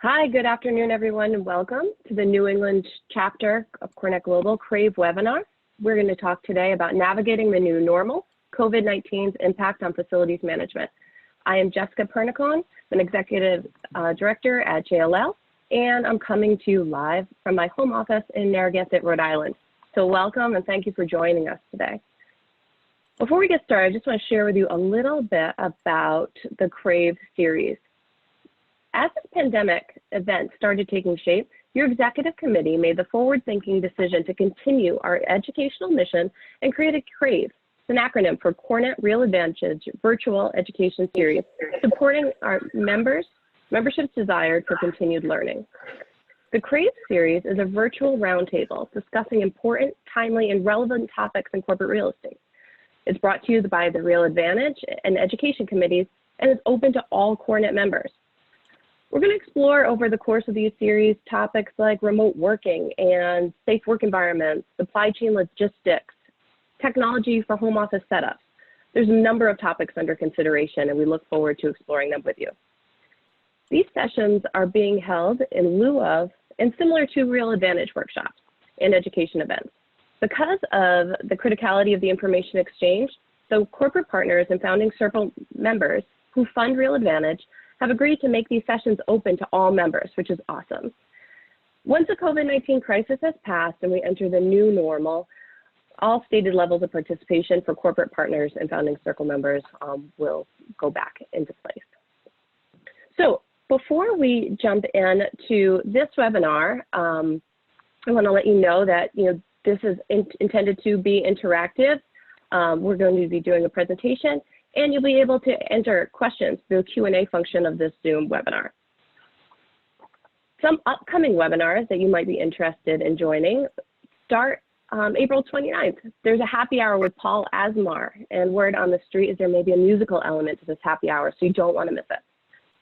Hi, good afternoon, everyone, and welcome to the New England chapter of CoreNet Global CRAVE webinar. We're going to talk today about navigating the new normal, COVID-19's impact on facilities management. I am Jessica Pernicone, an executive director at JLL, and I'm coming to you live from my home office in Narragansett, Rhode Island. So welcome and thank you for joining us today. Before we get started, I just want to share with you a little bit about the CRAVE series. As this pandemic event started taking shape, your executive committee made the forward-thinking decision to continue our educational mission and create a CRAVE, an acronym for CoreNet Real Advantage Virtual Education Series, supporting our membership's desire for continued learning. The CRAVE series is a virtual roundtable discussing important, timely, and relevant topics in corporate real estate. It's brought to you by the Real Advantage and education committees, and is open to all CoreNet members. We're going to explore over the course of these series topics like remote working and safe work environments, supply chain logistics, technology for home office setups. There's a number of topics under consideration, and we look forward to exploring them with you. These sessions are being held in lieu of and similar to Real Advantage workshops and education events. Because of the criticality of the information exchange, the corporate partners and founding circle members who fund Real Advantage have agreed to make these sessions open to all members, which is awesome. Once the COVID-19 crisis has passed and we enter the new normal, all stated levels of participation for corporate partners and founding circle members will go back into place. So before we jump into this webinar, I want to let you know that this is intended to be interactive. We're going to be doing a presentation, and you'll be able to enter questions through the Q&A function of this Zoom webinar. Some upcoming webinars that you might be interested in joining start April 29th. There's a happy hour with Paul Asmar, and word on the street is there may be a musical element to this happy hour, so you don't want to miss it.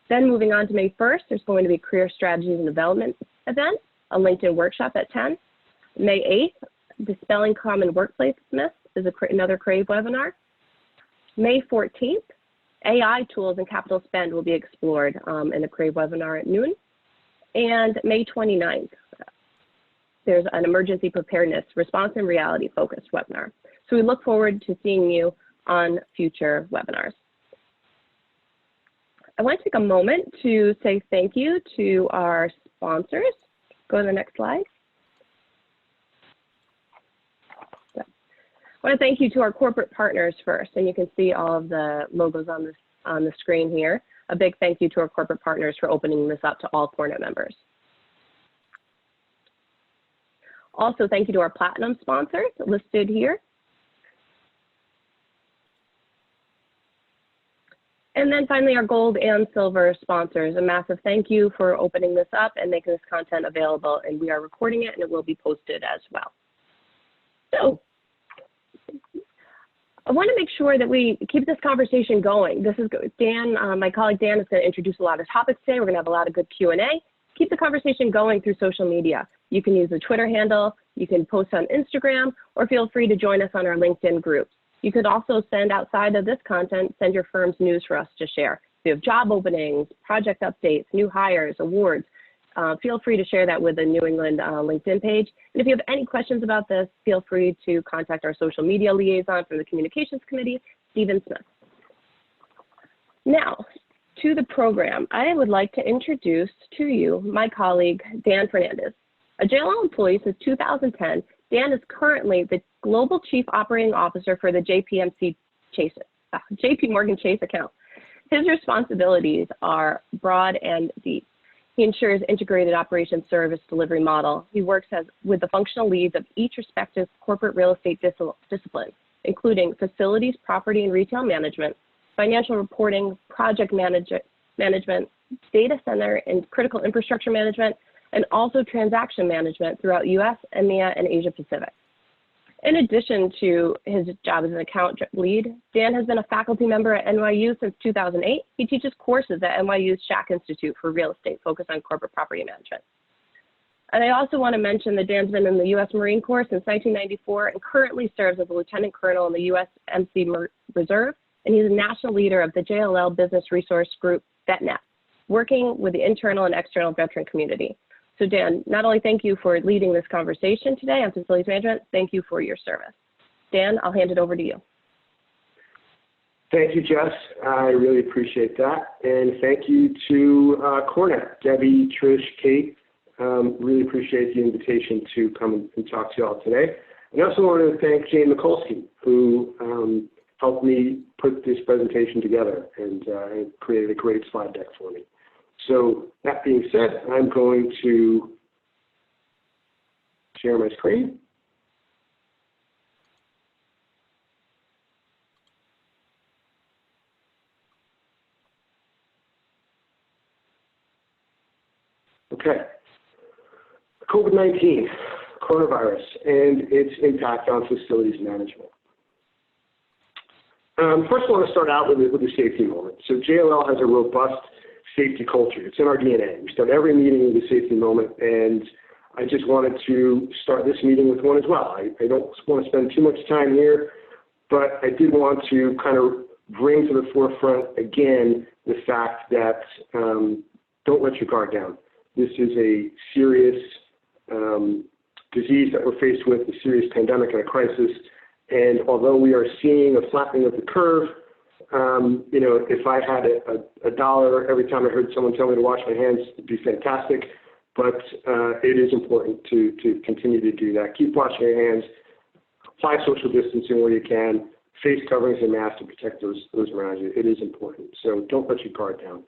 Then moving on to May 1st, there's going to be a career strategies and development event, a LinkedIn workshop at 10. May 8th, Dispelling Common Workplace Myths is another CRAVE webinar. May 14th, AI tools and capital spend will be explored in a CRAVE webinar at noon. And May 29th, there's an emergency preparedness, response and reality focused webinar. So we look forward to seeing you on future webinars. I want to take a moment to say thank you to our sponsors. Go to the next slide. I want to thank you to our corporate partners first, and you can see all of the logos on the screen here. A big thank you to our corporate partners for opening this up to all CoreNet members. Also, thank you to our platinum sponsors listed here. And then finally, our gold and silver sponsors. A massive thank you for opening this up and making this content available, and we are recording it and it will be posted as well. So, I want to make sure that we keep this conversation going. This is Dan, my colleague Dan is going to introduce a lot of topics today. We're going to have a lot of good Q&A. Keep the conversation going through social media. You can use the Twitter handle, you can post on Instagram, or feel free to join us on our LinkedIn groups. You could also send outside of this content, send your firm's news for us to share. If you have job openings, project updates, new hires, awards, feel free to share that with the New England LinkedIn page. And if you have any questions about this, feel free to contact our social media liaison from the Communications Committee, Stephen Smith. Now, to the program, I would like to introduce to you my colleague, Dan Fernandes. A JLL employee since 2010, Dan is currently the Global Chief Operating Officer for the JP Morgan Chase account. His responsibilities are broad and deep. He ensures integrated operations service delivery model. He works with the functional leads of each respective corporate real estate discipline, including facilities, property and retail management, financial reporting, project management, data center and critical infrastructure management, and also transaction management throughout US, EMEA, and Asia Pacific. In addition to his job as an account lead, Dan has been a faculty member at NYU since 2008. He teaches courses at NYU's Shack Institute for Real Estate, focused on corporate property management. And I also want to mention that Dan's been in the US Marine Corps since 1994 and currently serves as a lieutenant colonel in the USMC Reserve, and he's a national leader of the JLL Business Resource Group, VetNet. working with the internal and external veteran community. So Dan, not only thank you for leading this conversation today on facilities management, thank you for your service. Dan, I'll hand it over to you. Thank you, Jess. I really appreciate that. And thank you to Cornet, Debbie, Trish, Kate. Really appreciate the invitation to come and talk to you all today. And I also want to thank Jane Mikulski, who helped me put this presentation together and created a great slide deck for me. So that being said, I'm going to share my screen. Okay. COVID-19, coronavirus, and its impact on facilities management. First, I want to start out with a safety moment. So JLL has a robust safety culture. It's in our DNA. We start every meeting with a safety moment, and I just wanted to start this meeting with one as well. I don't want to spend too much time here, but I did want to kind of bring to the forefront again the fact that don't let your guard down. This is a serious disease that we're faced with, a serious pandemic and a crisis. And although we are seeing a flattening of the curve, you know, if I had a dollar every time I heard someone tell me to wash my hands, it'd be fantastic. But it is important to continue to do that. Keep washing your hands, apply social distancing where you can, face coverings and masks to protect those around you. It is important. So don't let your guard down.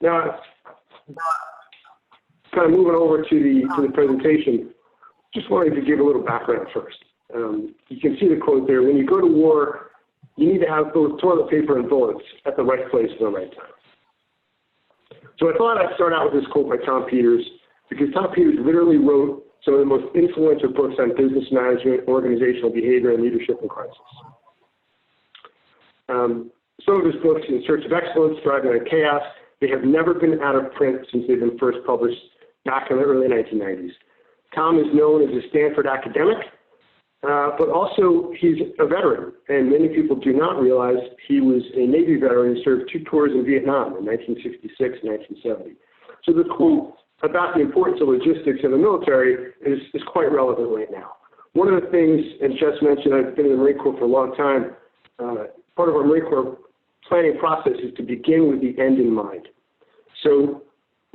Now, kind of moving over to the presentation, just wanted to give a little background first. You can see the quote there. When you go to war, you need to have both toilet paper and bullets at the right place at the right time. So I thought I'd start out with this quote by Tom Peters, because Tom Peters literally wrote some of the most influential books on business management, organizational behavior, and leadership in crisis. Some of his books, In Search of Excellence, Thriving on Chaos, they have never been out of print since they've been first published back in the early 1990s. Tom is known as a Stanford academic, but also he's a veteran, and many people do not realize he was a Navy veteran who served 2 tours in Vietnam in 1966 and 1970. So the quote about the importance of logistics in the military is quite relevant right now. One of the things, as Jess mentioned, I've been in the Marine Corps for a long time. Part of our Marine Corps planning process is to begin with the end in mind. So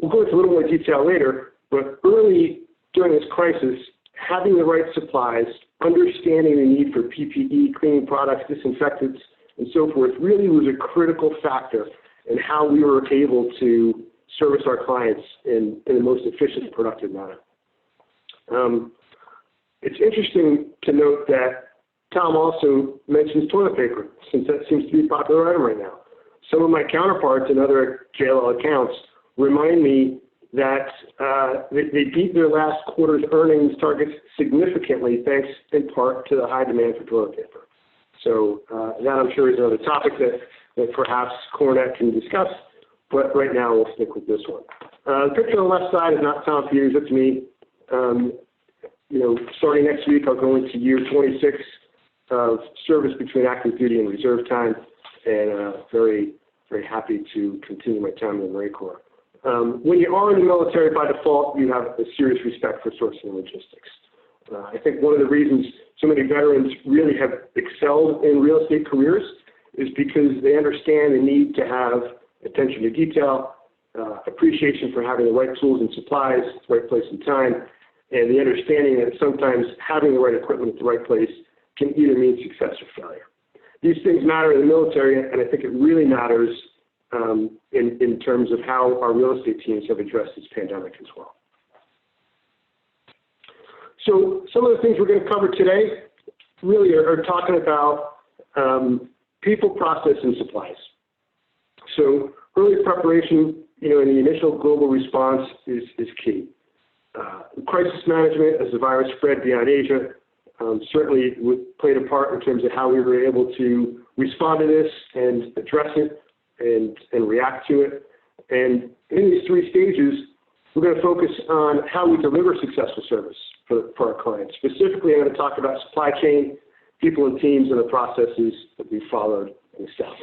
we'll go into a little more detail later, but early during this crisis, having the right supplies, understanding the need for PPE, cleaning products, disinfectants, and so forth really was a critical factor in how we were able to service our clients in the most efficient and productive manner. It's interesting to note that Tom also mentions toilet paper, since that seems to be a popular item right now. Some of my counterparts in other JLL accounts remind me that they beat their last quarter's earnings targets significantly, thanks in part to the high demand for toilet paper. So that I'm sure is another topic that perhaps Cornet can discuss, but right now we'll stick with this one. The picture on the left side is not Tom Peters, it's me. You know, starting next week, I'll go into year 26 of service between active duty and reserve time, and very, very happy to continue my time in the Marine Corps. When you are in the military, by default, you have a serious respect for sourcing and logistics. I think one of the reasons so many veterans really have excelled in real estate careers is because they understand the need to have attention to detail, appreciation for having the right tools and supplies, the right place and time, and the understanding that sometimes having the right equipment at the right place can either mean success or failure. These things matter in the military, and I think it really matters in terms of how our real estate teams have addressed this pandemic as well. So some of the things we're going to cover today really are talking about people, process, and supplies. So early preparation, you know, in the initial global response is key. Crisis management as the virus spread beyond Asia certainly played a part in terms of how we were able to respond to this and address it and react to it. And in these 3 stages, we're going to focus on how we deliver successful service for our clients. Specifically, I'm going to talk about supply chain, people and teams and the processes that we followed and established.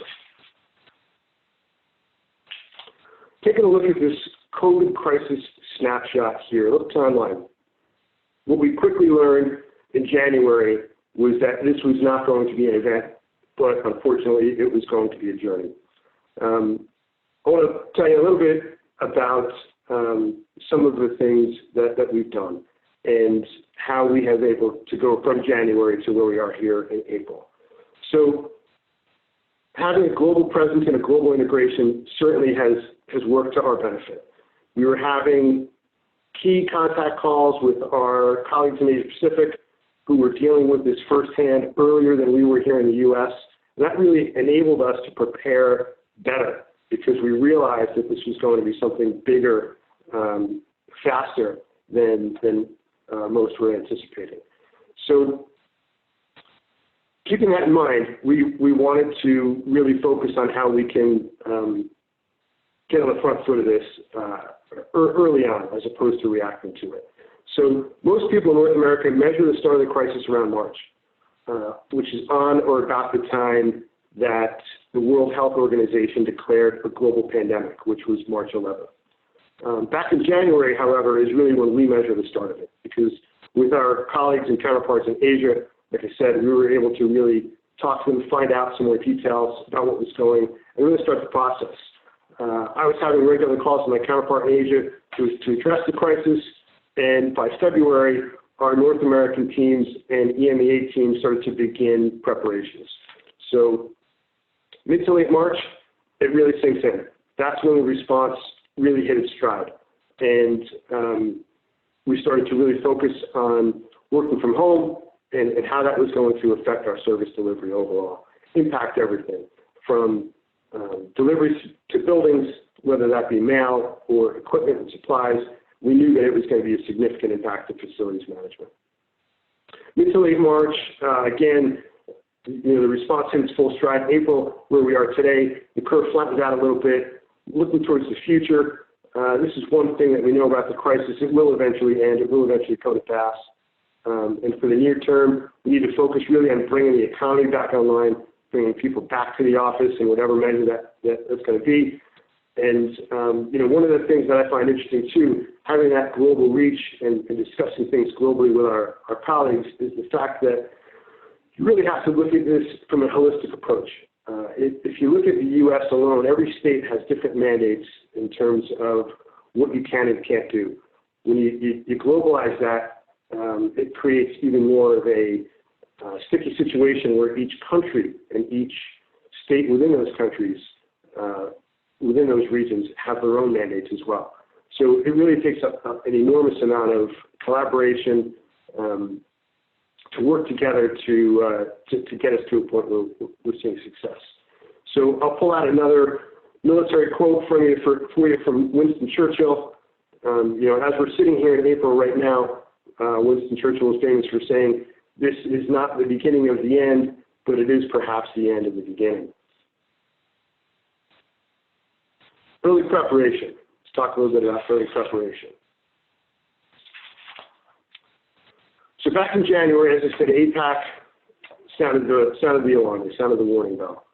Taking a look at this COVID crisis snapshot here, look timeline. What we quickly learned in January was that this was not going to be an event, but unfortunately it was going to be a journey. I want to tell you a little bit about some of the things that we've done and how we have been able to go from January to where we are here in April. So having a global presence and a global integration certainly has worked to our benefit. We were having key contact calls with our colleagues in Asia Pacific who were dealing with this firsthand earlier than we were here in the U.S. And that really enabled us to prepare better because we realized that this was going to be something bigger, faster than most were anticipating. So keeping that in mind, we wanted to really focus on how we can get on the front foot of this early on as opposed to reacting to it. So most people in North America measure the start of the crisis around March, which is on or about the time that the World Health Organization declared a global pandemic, which was March 11th. Back in January, however, is really when we measure the start of it, because with our colleagues and counterparts in Asia, like I said, we were able to really talk to them, find out some more details about what was going, and really start the process. I was having regular calls with my counterpart in Asia to address the crisis, and by February, our North American teams and EMEA teams started to begin preparations. So mid to late March, it really sinks in. That's when the response really hit its stride. And we started to really focus on working from home and how that was going to affect our service delivery overall, impact everything from deliveries to buildings, whether that be mail or equipment and supplies. We knew that it was going to be a significant impact to facilities management. Mid to late March, again, the response hit its full stride. April, where we are today, the curve flattened out a little bit. Looking towards the future, this is one thing that we know about the crisis. It will eventually end. It will eventually come to pass. And for the near term, we need to focus really on bringing the economy back online, bringing people back to the office in whatever measure that's going to be. And, one of the things that I find interesting, too, having that global reach and discussing things globally with our colleagues is the fact that you really have to look at this from a holistic approach. If you look at the U.S. alone, every state has different mandates in terms of what you can and can't do. When you globalize that, it creates even more of a sticky situation where each country and each state within those countries, within those regions, have their own mandates as well. So it really takes up an enormous amount of collaboration to work together to get us to a point where we're seeing success. So I'll pull out another military quote for you from Winston Churchill. As we're sitting here in April right now, Winston Churchill is famous for saying, "This is not the beginning of the end, but it is perhaps the end of the beginning." Early preparation. Let's talk a little bit about early preparation. So back in January, as I said, APAC sounded the alarm. They sounded the warning bell.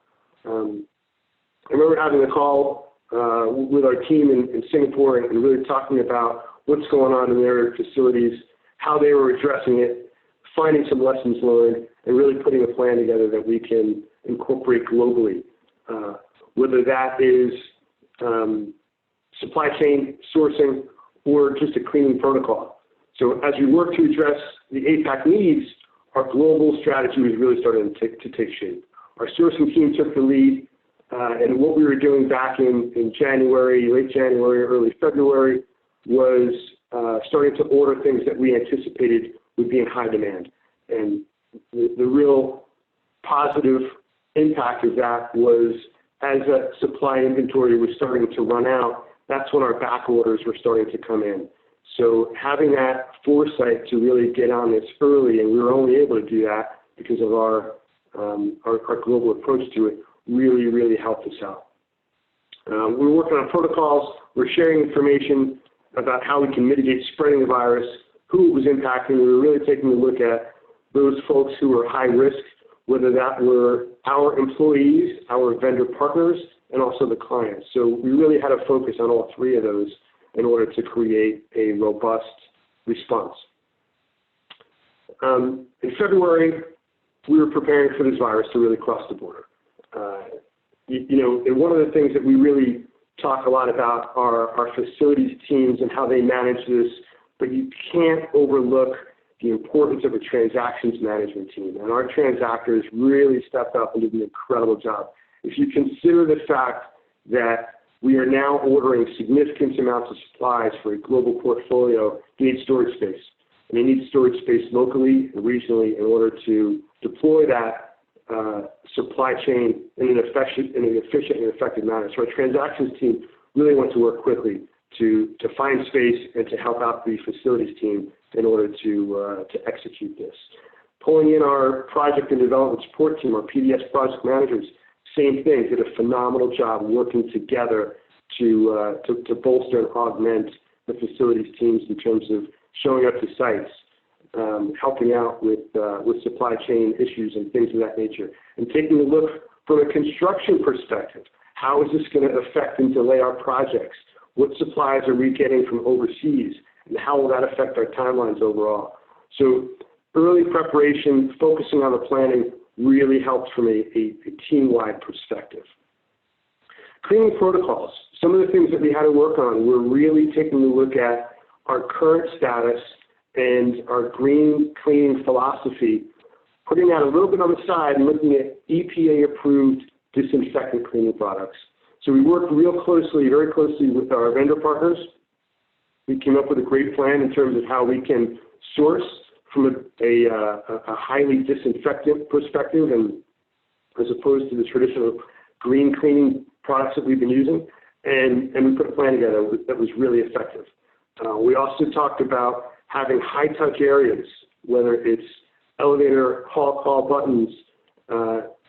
I remember having a call with our team in Singapore and really talking about what's going on in their facilities, how they were addressing it, finding some lessons learned, and really putting a plan together that we can incorporate globally, whether that is supply chain sourcing or just a cleaning protocol. So as we work to address the APAC needs, our global strategy was really starting to take shape. Our sourcing team took the lead, and what we were doing back in January, late January, early February, was starting to order things that we anticipated would be in high demand. And the real positive impact of that was as that supply inventory was starting to run out, that's when our back orders were starting to come in. So having that foresight to really get on this early, and we were only able to do that because of our global approach to it, really, really helped us out. We were working on protocols. We're sharing information about how we can mitigate spreading the virus, who it was impacting. We were really taking a look at those folks who were high risk whether that were our employees, our vendor partners, and also the clients. So we really had a focus on all three of those in order to create a robust response. In February, we were preparing for this virus to really cross the border. And one of the things that we really talk a lot about are our facilities teams and how they manage this, but you can't overlook the importance of a transactions management team. And our transactors really stepped up and did an incredible job. If you consider the fact that we are now ordering significant amounts of supplies for a global portfolio, they need storage space. And they need storage space locally and regionally in order to deploy that supply chain in an efficient and effective manner. So our transactions team really went to work quickly to find space and to help out the facilities team in order to execute this. Pulling in our project and development support team, our PDS project managers, same thing, did a phenomenal job working together to bolster and augment the facilities teams in terms of showing up to sites, helping out with supply chain issues and things of that nature, and taking a look from a construction perspective. How is this going to affect and delay our projects? What supplies are we getting from overseas, and how will that affect our timelines overall? So early preparation, focusing on the planning, really helped from a team-wide perspective. Cleaning protocols. Some of the things that we had to work on were really taking a look at our current status and our green cleaning philosophy, putting that a little bit on the side and looking at EPA-approved disinfectant cleaning products. So we worked very closely with our vendor partners. We came up with a great plan in terms of how we can source from a highly disinfectant perspective, and as opposed to the traditional green cleaning products that we've been using, and we put a plan together that was really effective. We also talked about having high-touch areas, whether it's elevator hall call buttons,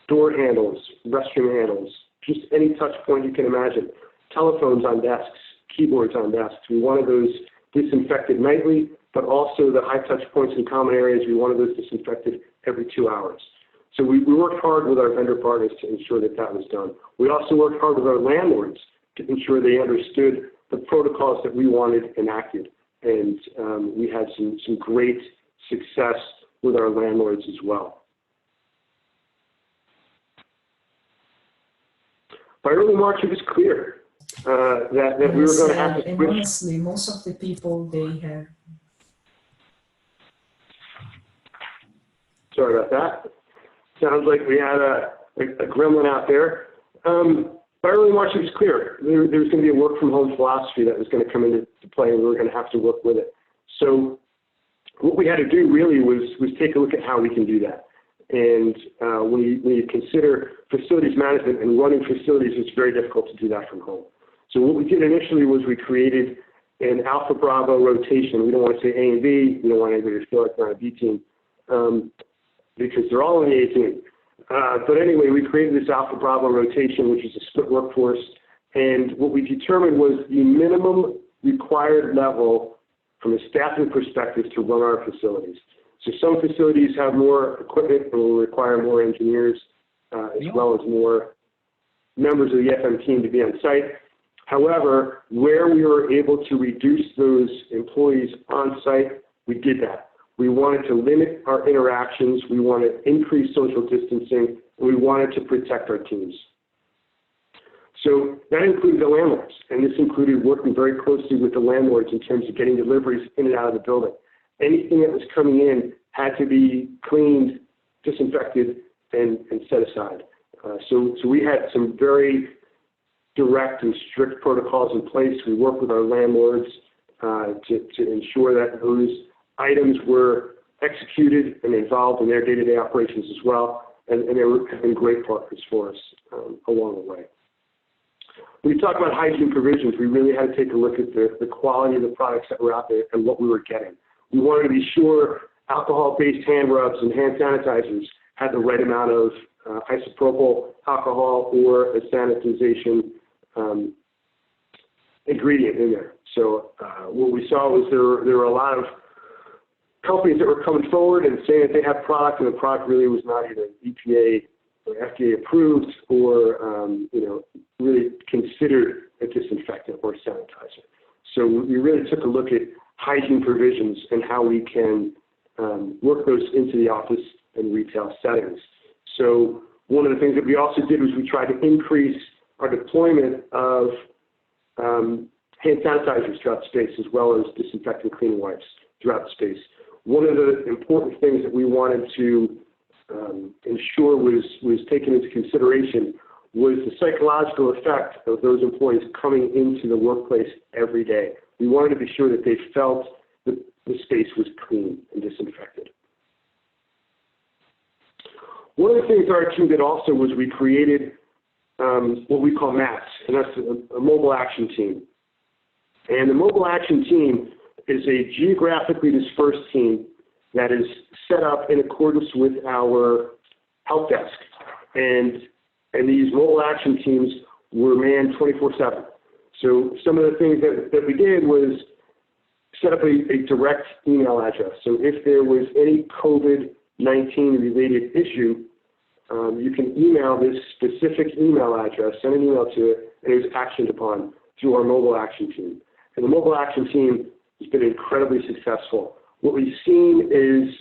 door handles, restroom handles, just any touch point you can imagine, telephones on desks, keyboards on desks. We wanted those disinfected nightly, but also the high-touch points in common areas, we wanted those disinfected every 2 hours. So we worked hard with our vendor partners to ensure that that was done. We also worked hard with our landlords to ensure they understood the protocols that we wanted enacted. And we had some great success with our landlords as well. By early March, it was clear that we were going to have to switch. And honestly, most of the people, they have... Sorry about that. Sounds like we had a gremlin out there. By early March, it was clear there was going to be a work-from-home philosophy that was going to come into play, and we were going to have to work with it. So what we had to do really was take a look at how we can do that. And when you consider facilities management and running facilities, it's very difficult to do that from home. So what we did initially was we created an Alpha Bravo rotation. We don't want to say A and B. We don't want anybody to feel like they're on a B team because they're all on the A team. But anyway, we created this Alpha Bravo rotation, which is a split workforce. And what we determined was the minimum required level from a staffing perspective to run our facilities. So some facilities have more equipment and will require more engineers as well as more members of the FM team to be on site. However, where we were able to reduce those employees on site, we did that. We wanted to limit our interactions, we wanted to increase social distancing, and we wanted to protect our teams. So that included the landlords, and this included working very closely with the landlords in terms of getting deliveries in and out of the building. Anything that was coming in had to be cleaned, disinfected, and set aside. So we had some very direct and strict protocols in place. We worked with our landlords to ensure that those items were executed and involved in their day-to-day operations as well, and they have been great partners for us along the way. When we talk about hygiene provisions, we really had to take a look at the quality of the products that were out there and what we were getting. We wanted to be sure alcohol-based hand rubs and hand sanitizers had the right amount of isopropyl alcohol or a sanitization ingredient in there. So what we saw was there were a lot of companies that were coming forward and saying that they had product and the product really was not either EPA or FDA approved or, really considered a disinfectant or sanitizer. So we really took a look at hygiene provisions and how we can work those into the office and retail settings. So one of the things that we also did was we tried to increase our deployment of hand sanitizers throughout the space as well as disinfectant cleaning wipes throughout the space. One of the important things that we wanted to ensure was taken into consideration was the psychological effect of those employees coming into the workplace every day. We wanted to be sure that they felt that the space was clean and disinfected. One of the things our team did also was we created what we call MATS, and that's a mobile action team. And the mobile action team is a geographically dispersed team that is set up in accordance with our help desk. And these mobile action teams were manned 24/7. So some of the things that we did was set up a direct email address. So if there was any COVID-19 related issue, you can email this specific email address, send an email to it, and it was actioned upon through our mobile action team. And the mobile action team has been incredibly successful. What we've seen is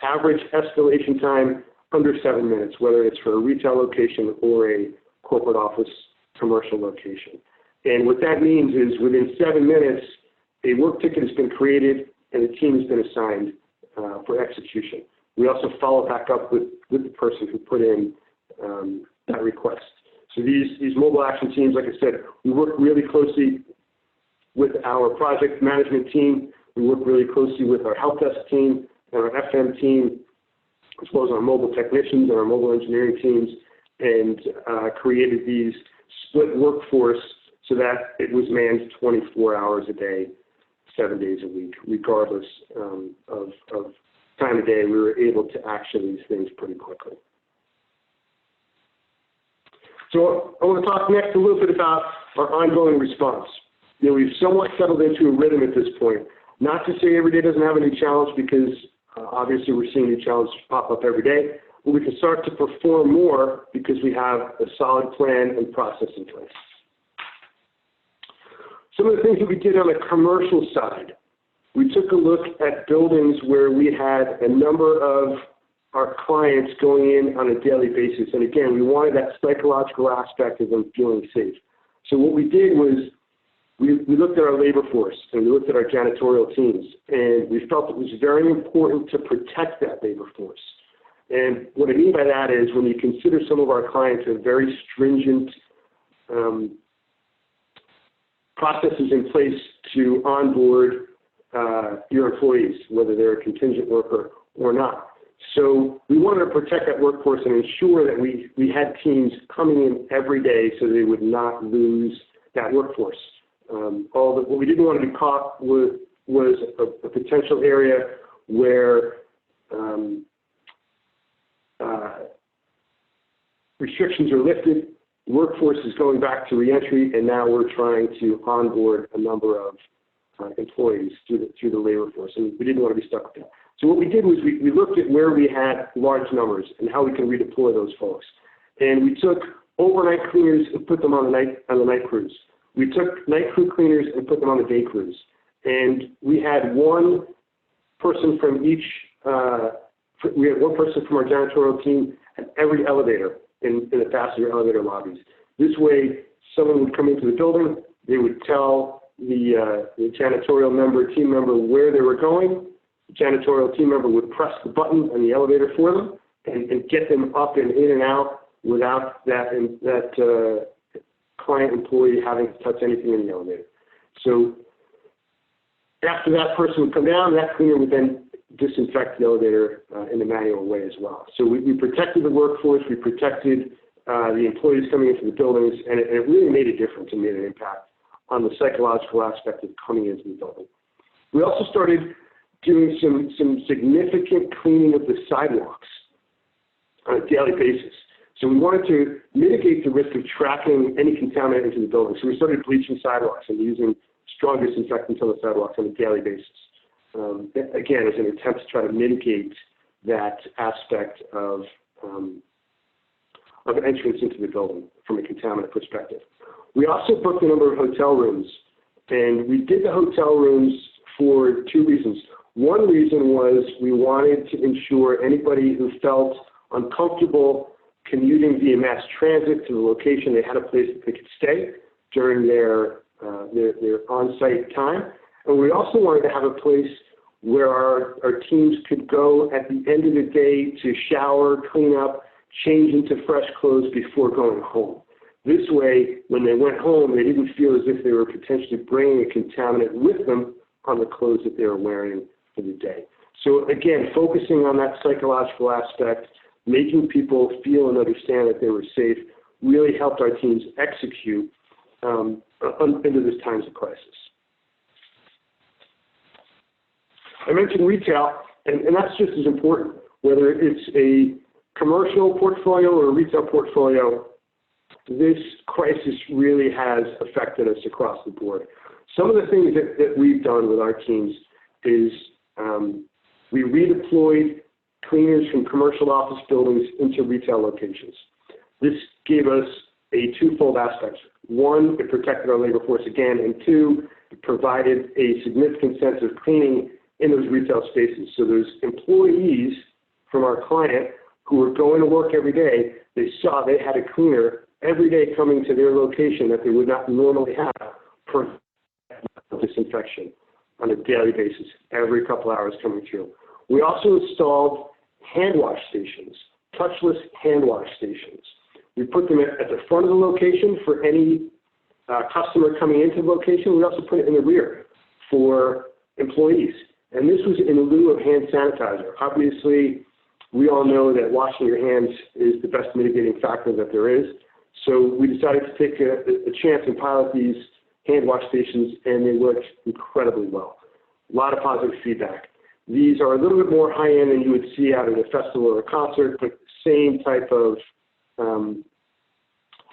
average escalation time under 7 minutes, whether it's for a retail location or a corporate office commercial location. And what that means is within 7 minutes, a work ticket has been created and the team has been assigned for execution. We also follow back up with the person who put in that request. So these mobile action teams, like I said, we work really closely with our project management team. We work really closely with our help desk team and our FM team, as well as our mobile technicians and our mobile engineering teams, and created these split workforce so that it was manned 24 hours a day, 7 days a week, regardless of time of day. We were able to action these things pretty quickly. So I want to talk next a little bit about our ongoing response. We've somewhat settled into a rhythm at this point. Not to say every day doesn't have a new challenge, because obviously we're seeing new challenges pop up every day, but we can start to perform more because we have a solid plan and process in place. Some of the things that we did on the commercial side, we took a look at buildings where we had a number of our clients going in on a daily basis. And again, we wanted that psychological aspect of them feeling safe. So what we did was we looked at our labor force and we looked at our janitorial teams, and we felt it was very important to protect that labor force. And what I mean by that is when you consider some of our clients have very stringent processes in place to onboard your employees, whether they're a contingent worker or not. So we wanted to protect that workforce and ensure that we had teams coming in every day so they would not lose that workforce. What we didn't want to be caught with was a potential area where restrictions are lifted, workforce is going back to reentry, and now we're trying to onboard a number of employees through the labor force, and we didn't want to be stuck with that. So what we did was we looked at where we had large numbers and how we can redeploy those folks. And we took overnight cleaners and put them on the night crews. We took night crew cleaners and put them on the day crews. And we had one person from each, we had one person from our janitorial team at every elevator in the passenger elevator lobbies. This way, someone would come into the building, they would tell the janitorial team member where they were going. The janitorial team member would press the button on the elevator for them and get them up and in and out without that client employee having to touch anything in the elevator. So after that person would come down, that cleaner would then disinfect the elevator in a manual way as well. So we protected the workforce, we protected the employees coming into the buildings, and it really made a difference and made an impact on the psychological aspect of coming into the building. We also started doing some significant cleaning of the sidewalks on a daily basis. So we wanted to mitigate the risk of tracking any contaminant into the building. So we started bleaching sidewalks and using strong disinfectants on the sidewalks on a daily basis. again, as an attempt to try to mitigate that aspect of entrance into the building from a contaminant perspective. We also booked a number of hotel rooms, and we did the hotel rooms for two reasons. One reason was we wanted to ensure anybody who felt uncomfortable commuting via mass transit to the location, they had a place that they could stay during their on-site time. And we also wanted to have a place where our teams could go at the end of the day to shower, clean up, change into fresh clothes before going home. This way, when they went home, they didn't feel as if they were potentially bringing a contaminant with them on the clothes that they were wearing for the day. So again, focusing on that psychological aspect, making people feel and understand that they were safe, really helped our teams execute into this times of crisis. I mentioned retail, and that's just as important, whether it's a commercial portfolio or a retail portfolio. This crisis really has affected us across the board. Some of the things that we've done with our teams is we redeployed cleaners from commercial office buildings into retail locations. This gave us a twofold aspect. One, it protected our labor force again, and two, it provided a significant sense of cleaning in those retail spaces. So those employees from our client who were going to work every day, they saw they had a cleaner every day coming to their location that they would not normally have for disinfection on a daily basis, every couple hours coming through. We also installed hand wash stations, touchless hand wash stations. We put them at the front of the location for any customer coming into the location. We also put it in the rear for employees. And this was in lieu of hand sanitizer. Obviously, we all know that washing your hands is the best mitigating factor that there is. So we decided to take a chance and pilot these hand wash stations, and they worked incredibly well. A lot of positive feedback. These are a little bit more high-end than you would see out at a festival or a concert, but same type of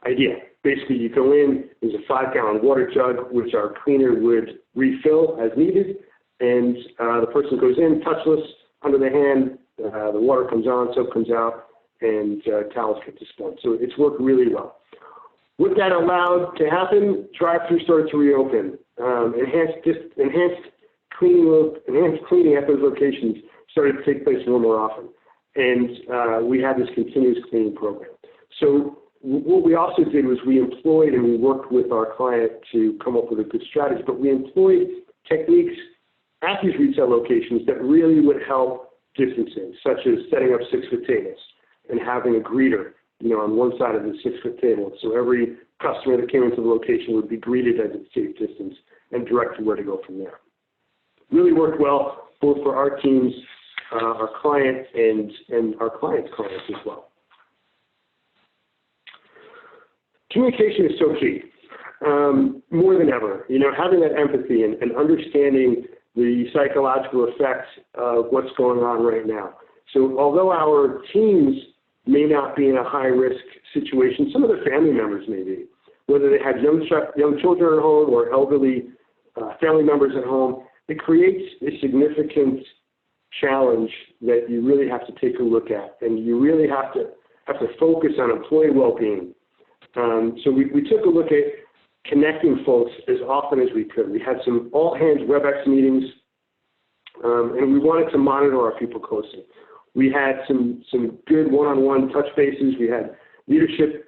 idea. Basically, you go in, there's a 5-gallon water jug, which our cleaner would refill as needed, and the person goes in, touchless, under the hand, the water comes on, soap comes out, and towels get dispensed. So it's worked really well. What that allowed to happen, drive-through started to reopen. Enhanced cleaning at those locations started to take place more often. And we had this continuous cleaning program. So what we also did was we employed and we worked with our client to come up with a good strategy, but we employed techniques at these retail locations that really would help distancing, such as setting up 6-foot tables and having a greeter, on one side of the 6-foot table. So every customer that came into the location would be greeted at a safe distance and directed where to go from there. Really worked well, both for our teams, our client, and our client's clients as well. Communication is so key, more than ever. Having that empathy and understanding the psychological effects of what's going on right now. So although our teams may not be in a high-risk situation, some of their family members may be, whether they have young children at home or elderly family members at home. It creates a significant challenge that you really have to take a look at, and you really have to focus on employee well-being. So we took a look at connecting folks as often as we could. We had some all-hands WebEx meetings, and we wanted to monitor our people closely. We had some good one-on-one touch bases. We had leadership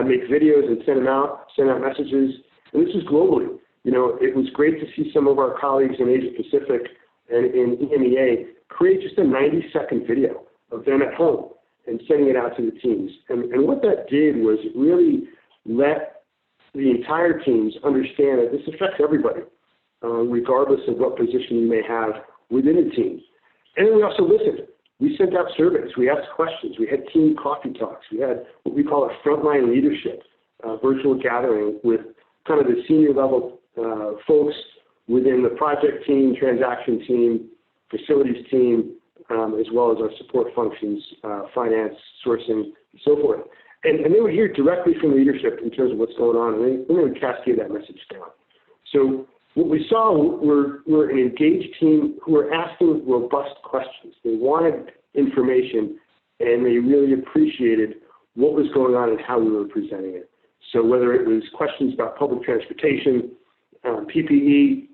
make videos and send out messages, and this is globally. It was great to see some of our colleagues in Asia Pacific and in EMEA create just a 90-second video of them at home and sending it out to the teams. And what that did was it really let the entire teams understand that this affects everybody, regardless of what position you may have within a team. And then we also listened. We sent out surveys. We asked questions. We had team coffee talks. We had what we call a frontline leadership virtual gathering with kind of the senior level folks within the project team, transaction team, facilities team, as well as our support functions, finance, sourcing, and so forth. And they would hear directly from leadership in terms of what's going on, and then they would cascade that message down. So what we saw were an engaged team who were asking robust questions. They wanted information, and they really appreciated what was going on and how we were presenting it. So whether it was questions about public transportation, PPE,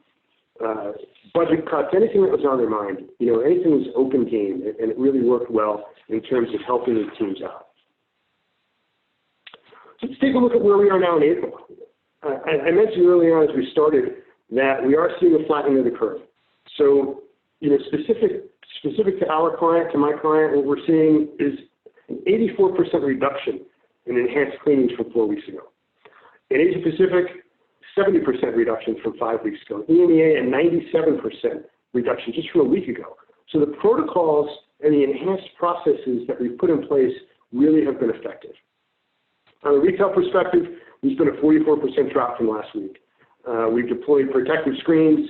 budget cuts, anything that was on their mind, anything was open game, and it really worked well in terms of helping the teams out. So let's take a look at where we are now in April. I mentioned early on as we started that we are seeing a flattening of the curve. So, specific to our client, to my client, what we're seeing is an 84% reduction in enhanced cleanings from 4 weeks ago. In Asia Pacific, 70% reduction from 5 weeks ago. EMEA, a 97% reduction just from a week ago. So the protocols and the enhanced processes that we've put in place really have been effective. On a retail perspective, there's been a 44% drop from last week. We've deployed protective screens.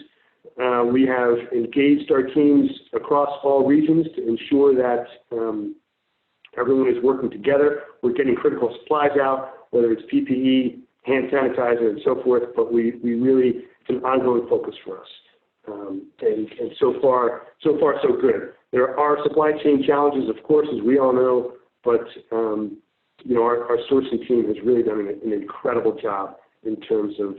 We have engaged our teams across all regions to ensure that everyone is working together. We're getting critical supplies out, whether it's PPE, hand sanitizer, and so forth, but we really, it's an ongoing focus for us. And so far, so good. There are supply chain challenges, of course, as we all know, but our sourcing team has really done an incredible job in terms of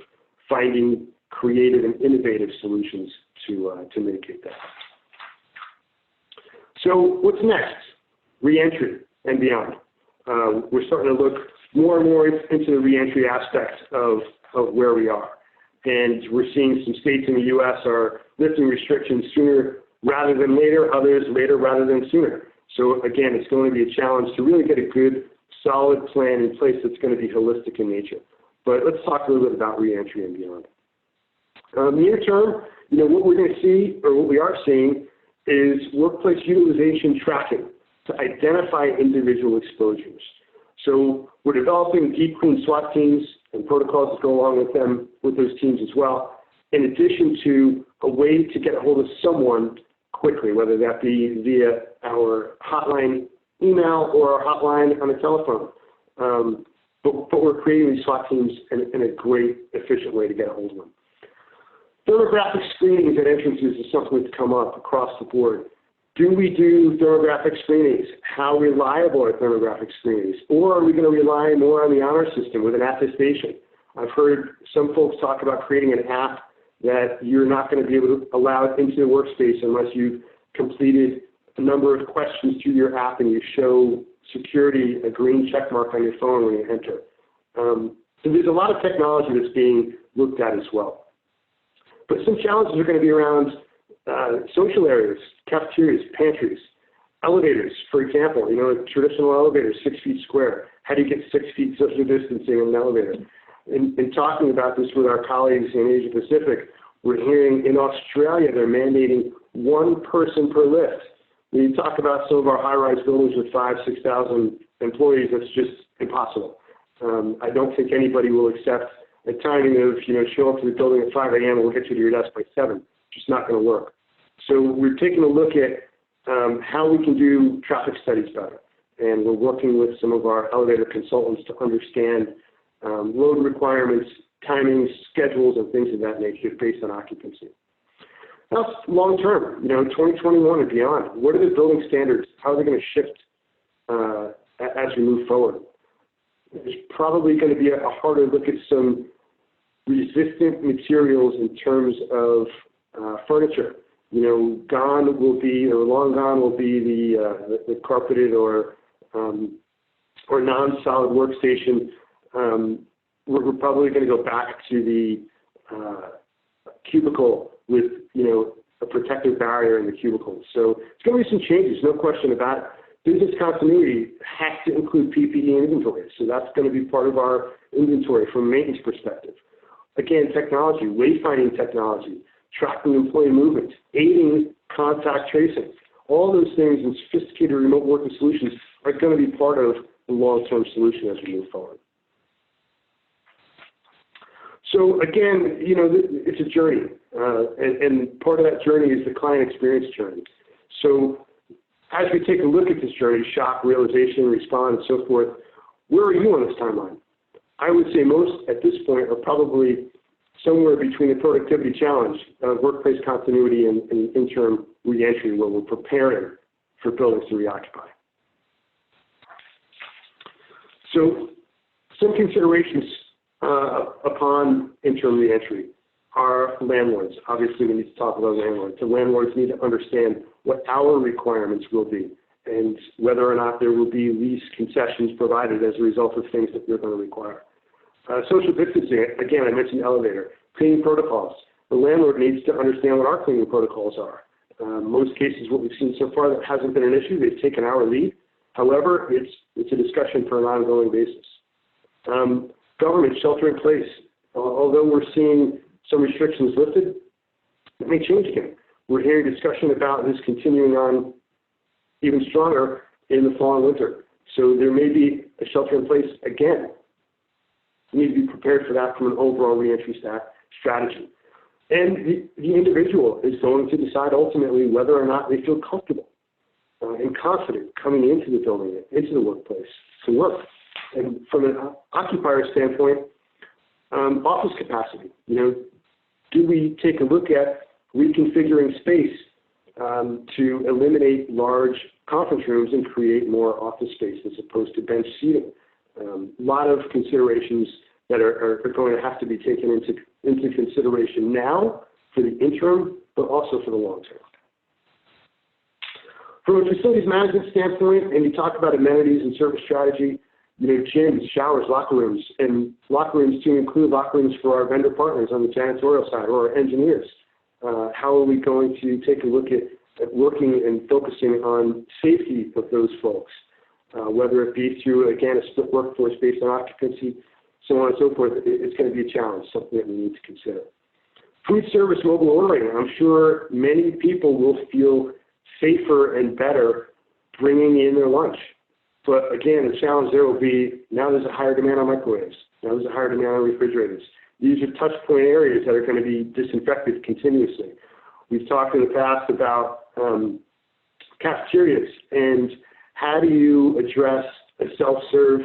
finding creative and innovative solutions to mitigate that. So what's next? Re-entry and beyond. We're starting to look more and more into the re-entry aspect of where we are. And we're seeing some states in the U.S. are lifting restrictions sooner rather than later, others later rather than sooner. So again, it's going to be a challenge to really get a good, solid plan in place that's going to be holistic in nature. But let's talk a little bit about re-entry and beyond. Near term, what we're going to see, or what we are seeing, is workplace utilization tracking to identify individual exposures. So we're developing deep clean SWAT teams and protocols that go along with them, with those teams as well, in addition to a way to get a hold of someone quickly, whether that be via our hotline email or our hotline on the telephone. But we're creating these SWAT teams in a great, efficient way to get a hold of them. Thermographic screenings at entrances is something that's come up across the board. Do we do thermographic screenings? How reliable are thermographic screenings? Or are we going to rely more on the honor system with an attestation? I've heard some folks talk about creating an app that you're not going to be able to allow into the workspace unless you've completed a number of questions through your app and you show security a green check mark on your phone when you enter. So there's a lot of technology that's being looked at as well. But some challenges are going to be around social areas, cafeterias, pantries, elevators, for example. A traditional elevator is 6 feet square. How do you get 6 feet social distancing in an elevator? In talking about this with our colleagues in Asia Pacific, we're hearing in Australia they're mandating 1 person per lift. When you talk about some of our high-rise buildings with 5,000 to 6,000 employees, that's just impossible. I don't think anybody will accept a timing of, show up to the building at 5 a.m. and we'll get you to your desk by 7. It's just not going to work. So we're taking a look at how we can do traffic studies better. And we're working with some of our elevator consultants to understand load requirements, timings, schedules, and things of that nature based on occupancy. Now, long term, 2021 and beyond, what are the building standards? How are they going to shift as we move forward? There's probably going to be a harder look at some resistant materials in terms of furniture. Long gone will be the carpeted or non-solid workstation. We're probably going to go back to the cubicle with a protective barrier in the cubicle. So it's going to be some changes, no question about it. Business continuity has to include PPE inventory, so that's going to be part of our inventory from a maintenance perspective. Again, technology, wayfinding technology, tracking employee movement, aiding contact tracing, all those things and sophisticated remote working solutions are going to be part of the long-term solution as we move forward. So again, it's a journey, and part of that journey is the client experience journey. So as we take a look at this journey, shock, realization, respond, and so forth, where are you on this timeline? I would say most at this point are probably somewhere between the productivity challenge of workplace continuity and interim reentry, where we're preparing for buildings to reoccupy. So some considerations upon interim reentry are landlords. Obviously, we need to talk about landlords. The landlords need to understand what our requirements will be and whether or not there will be lease concessions provided as a result of things that they're going to require. Social distancing, again, I mentioned elevator. Cleaning protocols. The landlord needs to understand what our cleaning protocols are. Most cases, what we've seen so far, that hasn't been an issue. They've taken our lead. However, it's a discussion for an ongoing basis. Government shelter in place. Although we're seeing some restrictions lifted, it may change again. We're hearing discussion about this continuing on even stronger in the fall and winter. So there may be a shelter in place again. We need to be prepared for that from an overall reentry strategy. And the individual is going to decide ultimately whether or not they feel comfortable and confident coming into the building, into the workplace to work. And from an occupier standpoint, office capacity. Do we take a look at reconfiguring space to eliminate large conference rooms and create more office space as opposed to bench seating? A lot of considerations that are going to have to be taken into consideration now for the interim, but also for the long term. From a facilities management standpoint, and you talk about amenities and service strategy, gyms, showers, locker rooms, and locker rooms to include locker rooms for our vendor partners on the janitorial side or our engineers. How are we going to take a look at working and focusing on safety of those folks, whether it be through, again, a split workforce based on occupancy, so on and so forth. It's going to be a challenge, something that we need to consider. Food service mobile ordering. I'm sure many people will feel safer and better bringing in their lunch. But again, the challenge there will be, now there's a higher demand on microwaves. Now there's a higher demand on refrigerators. These are touch point areas that are going to be disinfected continuously. We've talked in the past about cafeterias and how do you address a self-serve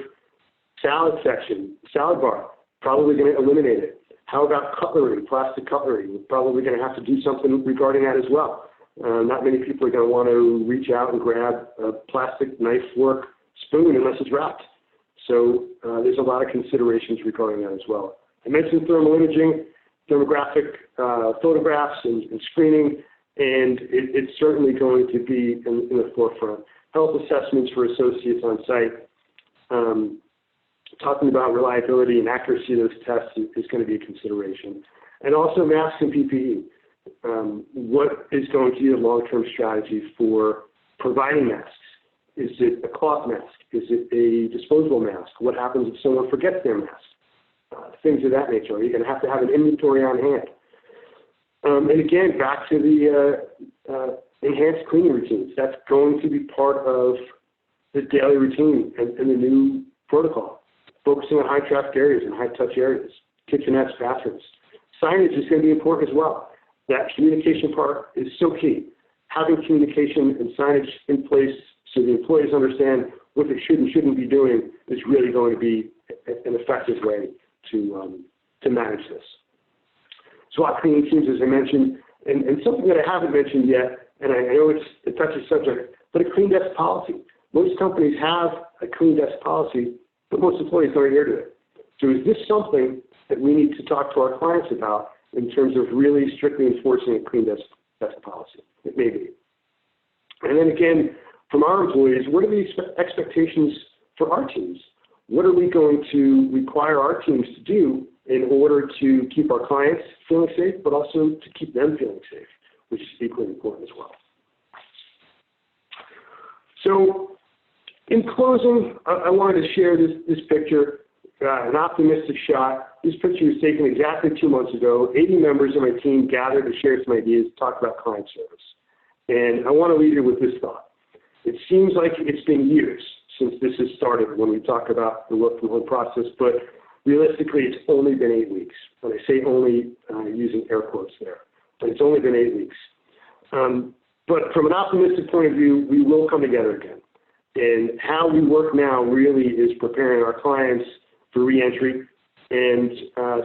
salad section, salad bar. Probably going to eliminate it. How about cutlery, plastic cutlery? We're probably going to have to do something regarding that as well. Not many people are going to want to reach out and grab a plastic knife, fork, spoon unless it's wrapped. So there's a lot of considerations regarding that as well. I mentioned thermal imaging, thermographic photographs and screening, and it's certainly going to be in the forefront. Health assessments for associates on site. Talking about reliability and accuracy of those tests is going to be a consideration. And also masks and PPE. What is going to be a long-term strategy for providing masks? Is it a cloth mask? Is it a disposable mask? What happens if someone forgets their mask? Things of that nature. Are you going to have an inventory on hand? And again, back to the enhanced cleaning routines. That's going to be part of the daily routine and the new protocol. Focusing on high traffic areas and high touch areas, kitchenettes, bathrooms. Signage is going to be important as well. That communication part is so key. Having communication and signage in place so the employees understand what they should and shouldn't be doing is really going to be an effective way to manage this. SWAT cleaning teams, as I mentioned, and something that I haven't mentioned yet, and I know it's a touchy subject, but a clean desk policy. Most companies have a clean desk policy, but most employees don't adhere to it. So is this something that we need to talk to our clients about in terms of really strictly enforcing a clean desk policy? It may be. And then again, from our employees, what are the expectations for our teams? What are we going to require our teams to do in order to keep our clients feeling safe, but also to keep them feeling safe, which is equally important as well. So in closing, I wanted to share this picture, an optimistic shot. This picture was taken exactly 2 months ago. 80 members of my team gathered to share some ideas, talk about client service. And I want to leave you with this thought. It seems like it's been years since this has started when we talk about the work from home process, but realistically, it's only been 8 weeks. When I say only, using air quotes there, but it's only been 8 weeks. But from an optimistic point of view, we will come together again. And how we work now really is preparing our clients for reentry and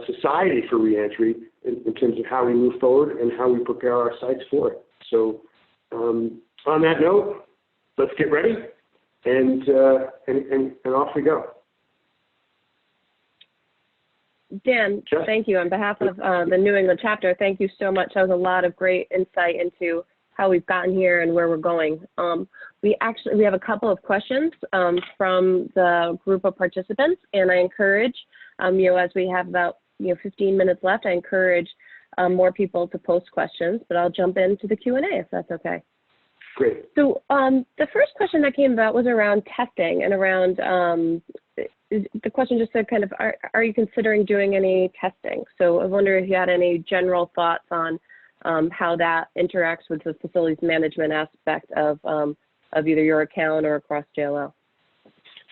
society for reentry in terms of how we move forward and how we prepare our sites for it. So on that note, let's get ready and off we go. Dan, thank you. On behalf of the New England chapter, thank you so much. That was a lot of great insight into how we've gotten here and where we're going. We have a couple of questions from the group of participants, and I encourage, as we have about 15 minutes left, I encourage more people to post questions, but I'll jump into the Q&A if that's okay. Great. So the first question that came about was around testing and around the question just said kind of, are you considering doing any testing? So I wonder if you had any general thoughts on how that interacts with the facilities management aspect of either your account or across JLL.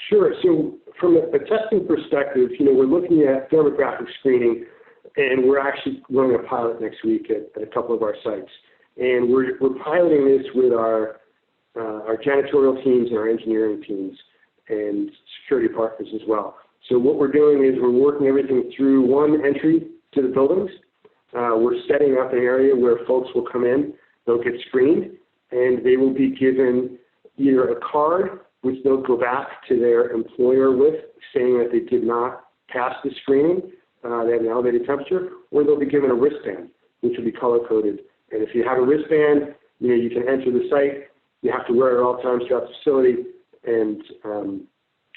Sure. So from a testing perspective, we're looking at demographic screening, and we're actually running a pilot next week at a couple of our sites. And we're piloting this with our janitorial teams and our engineering teams and security partners as well. So what we're doing is we're working everything through one entry to the buildings. We're setting up an area where folks will come in, they'll get screened, and they will be given either a card, which they'll go back to their employer with, saying that they did not pass the screening, they have an elevated temperature, or they'll be given a wristband, which will be color-coded. And if you have a wristband, you can enter the site. You have to wear it at all times throughout the facility and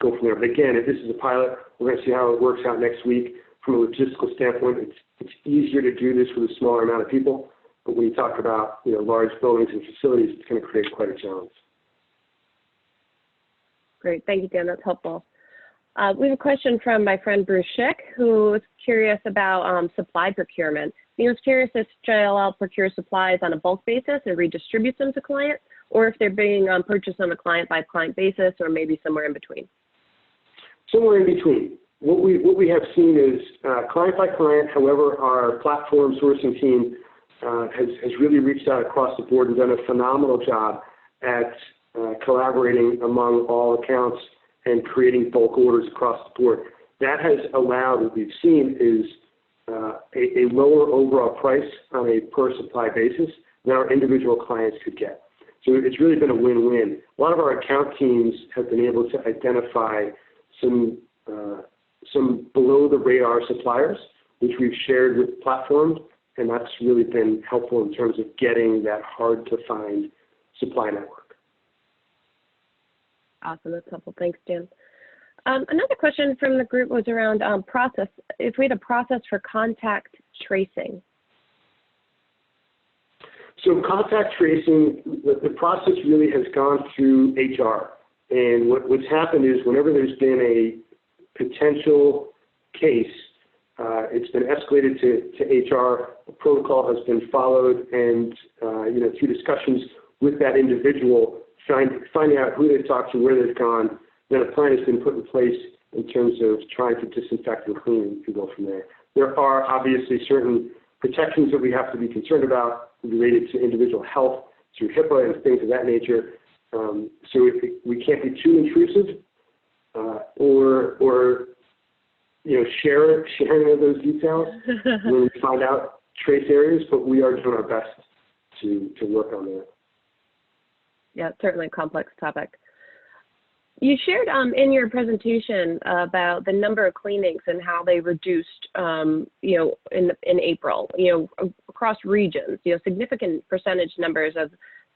go from there. But again, if this is a pilot, we're going to see how it works out next week. From a logistical standpoint, it's easier to do this with a smaller amount of people. But when you talk about large buildings and facilities, it's going to create quite a challenge. Great, thank you, Dan. That's helpful. We have a question from my friend Bruce Schick, who is curious about supply procurement. He was curious if JLL procures supplies on a bulk basis and redistributes them to clients, or if they're being purchased on a client-by-client basis, or maybe somewhere in between. Somewhere in between. What we have seen is client by client. However, our platform sourcing team has really reached out across the board and done a phenomenal job at collaborating among all accounts and creating bulk orders across the board. That has allowed, what we've seen is a lower overall price on a per supply basis than our individual clients could get. So it's really been a win-win. A lot of our account teams have been able to identify some below-the-radar suppliers, which we've shared with platforms, and that's really been helpful in terms of getting that hard-to-find supply network. Awesome. That's helpful. Thanks, Dan. Another question from the group was around process. If we had a process for contact tracing. So contact tracing, the process really has gone through HR. And what's happened is whenever there's been a potential case, it's been escalated to HR. The protocol has been followed, and through discussions with that individual, finding out who they've talked to, where they've gone, then a plan has been put in place in terms of trying to disinfect and clean and go from there. There are obviously certain protections that we have to be concerned about related to individual health through HIPAA and things of that nature. So we can't be too intrusive or sharing of those details when we find out trace areas, but we are doing our best to work on that. Yeah, it's certainly a complex topic. You shared in your presentation about the number of cleanings and how they reduced, in April, across regions, significant percentage numbers of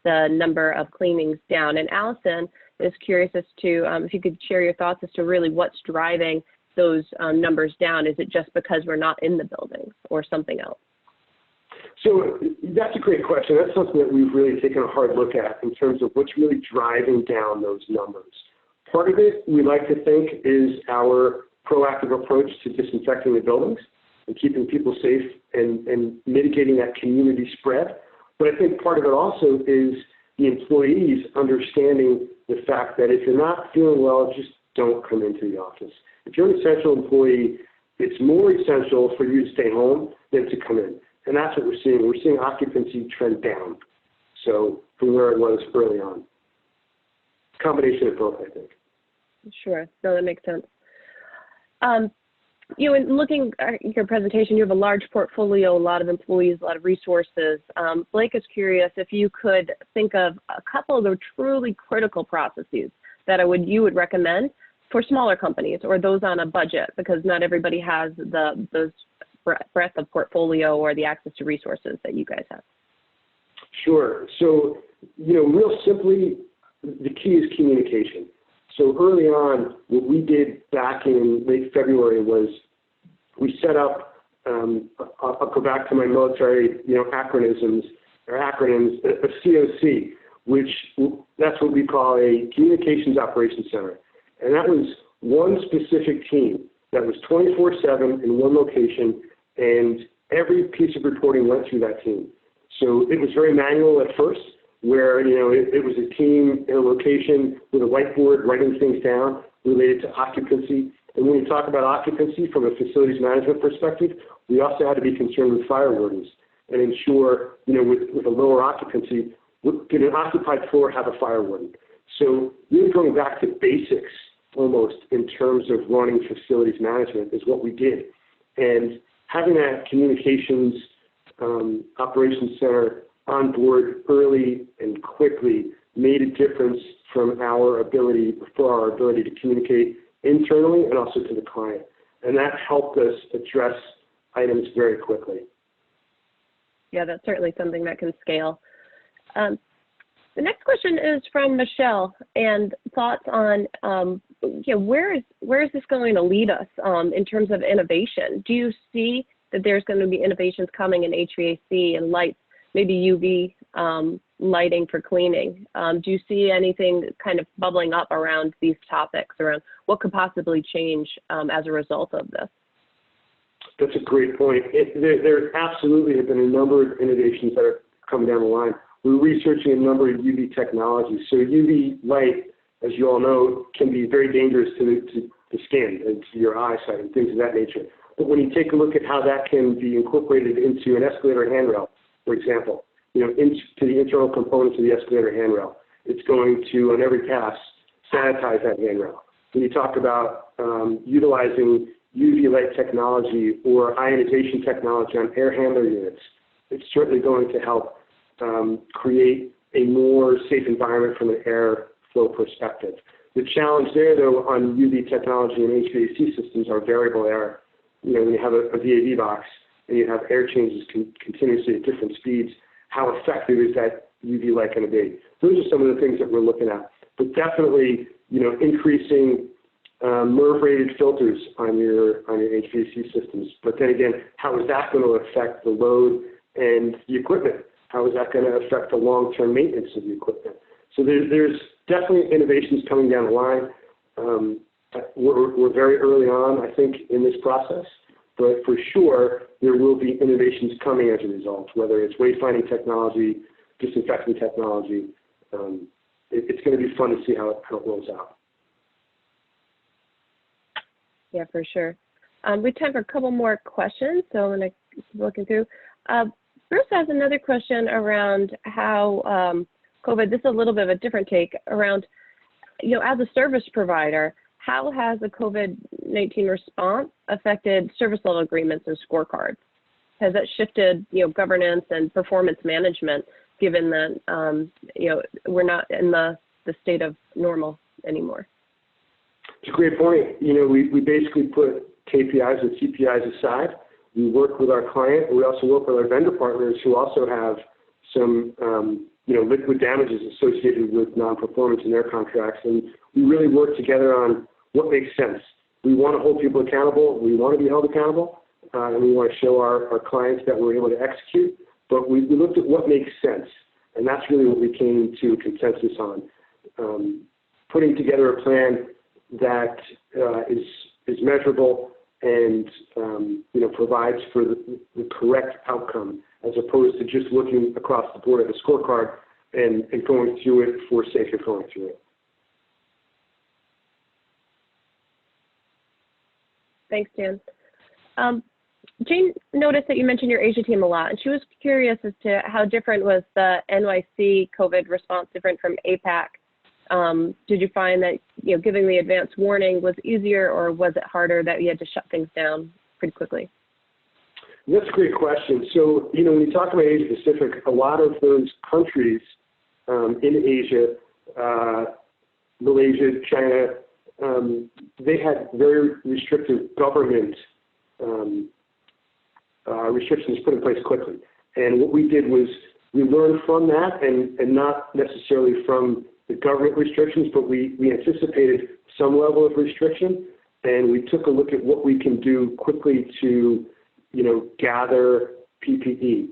the number of cleanings down. And Allison is curious as to if you could share your thoughts as to really what's driving those numbers down. Is it just because we're not in the buildings or something else? So that's a great question. That's something that we've really taken a hard look at in terms of what's really driving down those numbers. Part of it, we like to think, is our proactive approach to disinfecting the buildings and keeping people safe and mitigating that community spread. But I think part of it also is the employees understanding the fact that if you're not feeling well, just don't come into the office. If you're an essential employee, it's more essential for you to stay home than to come in. And that's what we're seeing. We're seeing occupancy trend down, so from where it was early on. Combination of both, I think. Sure. No, that makes sense. In looking at your presentation, you have a large portfolio, a lot of employees, a lot of resources. Blake is curious if you could think of a couple of the truly critical processes that you would recommend for smaller companies or those on a budget, because not everybody has those breadth of portfolio or the access to resources that you guys have. Sure. So, real simply, the key is communication. So early on, what we did back in late February was we set up, I'll go back to my military, acronyms, a COC, which that's what we call a Communications Operations Center. And that was one specific team that was 24/7 in one location, and every piece of reporting went through that team. So it was very manual at first, where it was a team in a location with a whiteboard writing things down related to occupancy. And when you talk about occupancy from a facilities management perspective, we also had to be concerned with fire wardens and ensure, with a lower occupancy, did an occupied floor have a fire warden? So really going back to basics almost in terms of running facilities management is what we did. And having that communications operations center on board early and quickly made a difference for our ability to communicate internally and also to the client. And that helped us address items very quickly. Yeah, that's certainly something that can scale. The next question is from Michelle, and thoughts on where is this going to lead us in terms of innovation? Do you see that there's going to be innovations coming in HVAC and lights, maybe UV lighting for cleaning? Do you see anything kind of bubbling up around these topics, around what could possibly change as a result of this? That's a great point. There absolutely have been a number of innovations that are coming down the line. We're researching a number of UV technologies. So UV light, as you all know, can be very dangerous to the skin and to your eyesight and things of that nature. But when you take a look at how that can be incorporated into an escalator handrail, for example, into the internal components of the escalator handrail, it's going to, on every pass, sanitize that handrail. When you talk about utilizing UV light technology or ionization technology on air handler units, it's certainly going to help create a more safe environment from an air flow perspective. The challenge there, though, on UV technology and HVAC systems are variable air. When you have a VAV box and you have air changes continuously at different speeds, how effective is that UV light going to be? Those are some of the things that we're looking at. But definitely, increasing MERV-rated filters on your HVAC systems. But then again, how is that going to affect the load and the equipment? How is that going to affect the long-term maintenance of the equipment? So there's definitely innovations coming down the line. We're very early on, I think, in this process, but for sure there will be innovations coming as a result, whether it's wayfinding technology, disinfecting technology. It's going to be fun to see how it rolls out. Yeah, for sure. We have time for a couple more questions, so I'm going to keep looking through. Bruce has another question around how COVID, this is a little bit of a different take, around, as a service provider, how has the COVID-19 response affected service level agreements and scorecards? Has that shifted, governance and performance management, given that, we're not in the state of normal anymore? It's a great point. We basically put KPIs and CPIs aside. We work with our client, and we also work with our vendor partners who also have some, liquid damages associated with non-performance in their contracts. And we really work together on what makes sense. We want to hold people accountable. We want to be held accountable, and we want to show our clients that we're able to execute. But we looked at what makes sense, and that's really what we came to a consensus on. Putting together a plan that is measurable and provides for the correct outcome, as opposed to just looking across the board at a scorecard and going through it for sake of going through it. Thanks, Dan. Jane noticed that you mentioned your Asia team a lot, and she was curious as to how different was the NYC COVID response different from APAC Did you find that, giving the advance warning was easier, or was it harder that you had to shut things down pretty quickly? That's a great question. So, when you talk about Asia Pacific, a lot of those countries in Asia, Malaysia, China, they had very restrictive government restrictions put in place quickly. And what we did was we learned from that, and not necessarily from the government restrictions, but we anticipated some level of restriction, and we took a look at what we can do quickly to, gather PPE,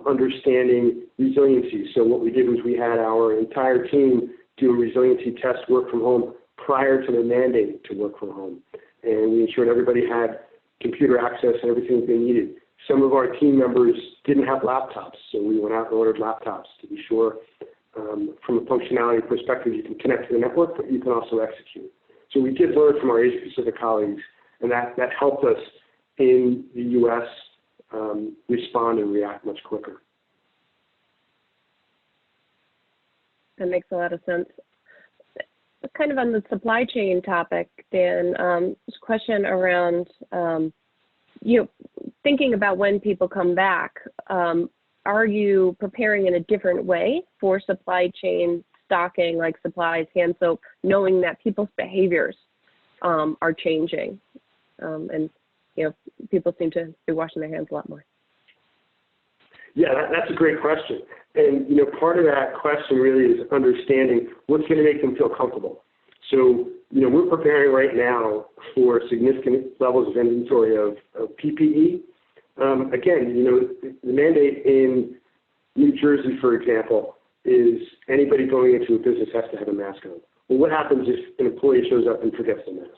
understanding resiliency. So what we did was we had our entire team do a resiliency test, work from home, prior to the mandate to work from home. And we ensured everybody had computer access and everything they needed. Some of our team members didn't have laptops, so we went out and ordered laptops to be sure, from a functionality perspective, you can connect to the network, but you can also execute. So we did learn from our Asia Pacific colleagues, and that helped us in the U.S. Respond and react much quicker. That makes a lot of sense. Kind of on the supply chain topic, Dan, this question around, thinking about when people come back, are you preparing in a different way for supply chain stocking, like supplies, hand soap, knowing that people's behaviors are changing, and people seem to be washing their hands a lot more? Yeah, that's a great question. And, part of that question really is understanding what's going to make them feel comfortable. So, we're preparing right now for significant levels of inventory of PPE. Again, the mandate in New Jersey, for example, is anybody going into a business has to have a mask on. Well, what happens if an employee shows up and forgets the mask?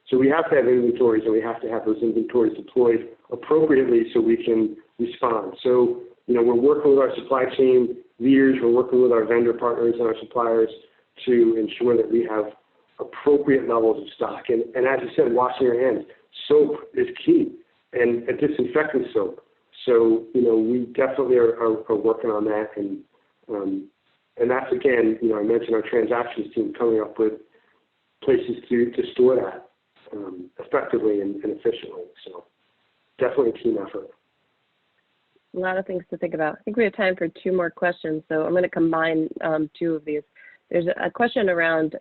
So we have to have inventories, and we have to have those inventories deployed appropriately so we can respond. So, we're working with our supply chain leaders, we're working with our vendor partners and our suppliers to ensure that we have appropriate levels of stock. And as you said, washing your hands. Soap is key, and a disinfectant soap. So, we definitely are working on that. And that's, again, I mentioned our transactions team coming up with places to store that effectively and efficiently. So definitely a team effort. A lot of things to think about. I think we have time for two more questions, so I'm going to combine two of these. There's a question around,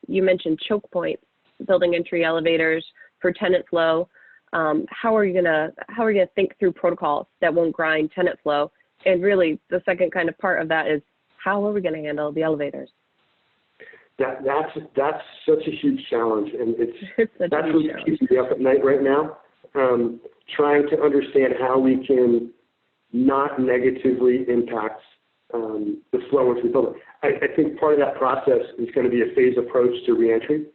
you mentioned choke points, building entry elevators for tenant flow. How are you going to think through protocols that won't grind tenant flow? And really, the second kind of part of that is, how are we going to handle the elevators? That's such a huge challenge, and that's really keeping me up at night right now, trying to understand how we can not negatively impact the flow into the building. I think part of that process is going to be a phased approach to reentry.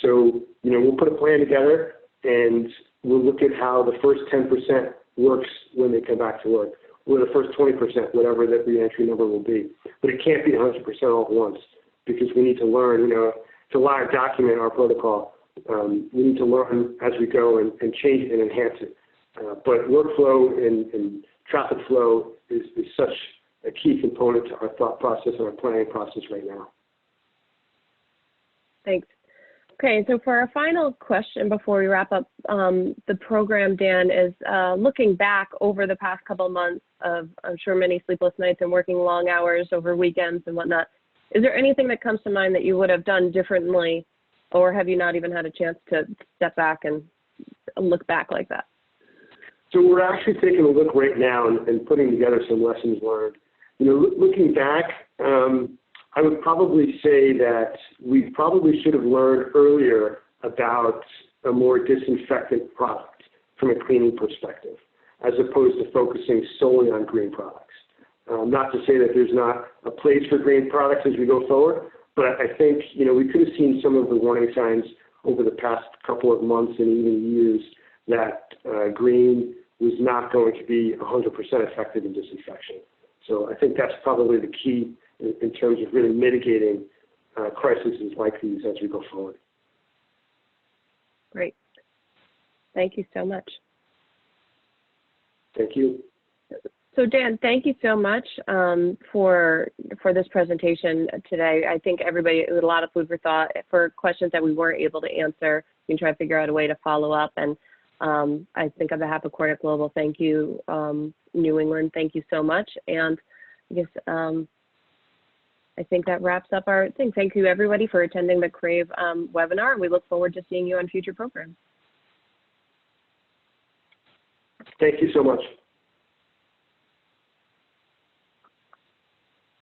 So, we'll put a plan together, and we'll look at how the first 10% works when they come back to work, or the first 20%, whatever that reentry number will be. But it can't be 100% all at once, because we need to learn, to live document our protocol. We need to learn as we go and change it and enhance it. But workflow and traffic flow is such a key component to our thought process and our planning process right now. Thanks. Okay, so for our final question before we wrap up the program, Dan, is looking back over the past couple of months of, I'm sure, many sleepless nights and working long hours over weekends and whatnot. Is there anything that comes to mind that you would have done differently, or have you not even had a chance to step back and look back like that? So we're actually taking a look right now and putting together some lessons learned. Looking back, I would probably say that we probably should have learned earlier about a more disinfectant product from a cleaning perspective, as opposed to focusing solely on green products. Not to say that there's not a place for green products as we go forward, but I think, we could have seen some of the warning signs over the past couple of months and even years that green was not going to be 100% effective in disinfection. So I think that's probably the key in terms of really mitigating crises like these as we go forward. Great. Thank you so much. Thank you. So Dan, thank you so much for this presentation today. I think everybody, a lot of food for thought for questions that we weren't able to answer. We can try to figure out a way to follow up. And I think on behalf of Cornet Global, thank you, New England, thank you so much. And I guess I think that wraps up our thing. Thank you everybody for attending the CRAVE webinar, and we look forward to seeing you on future programs. Thank you so much.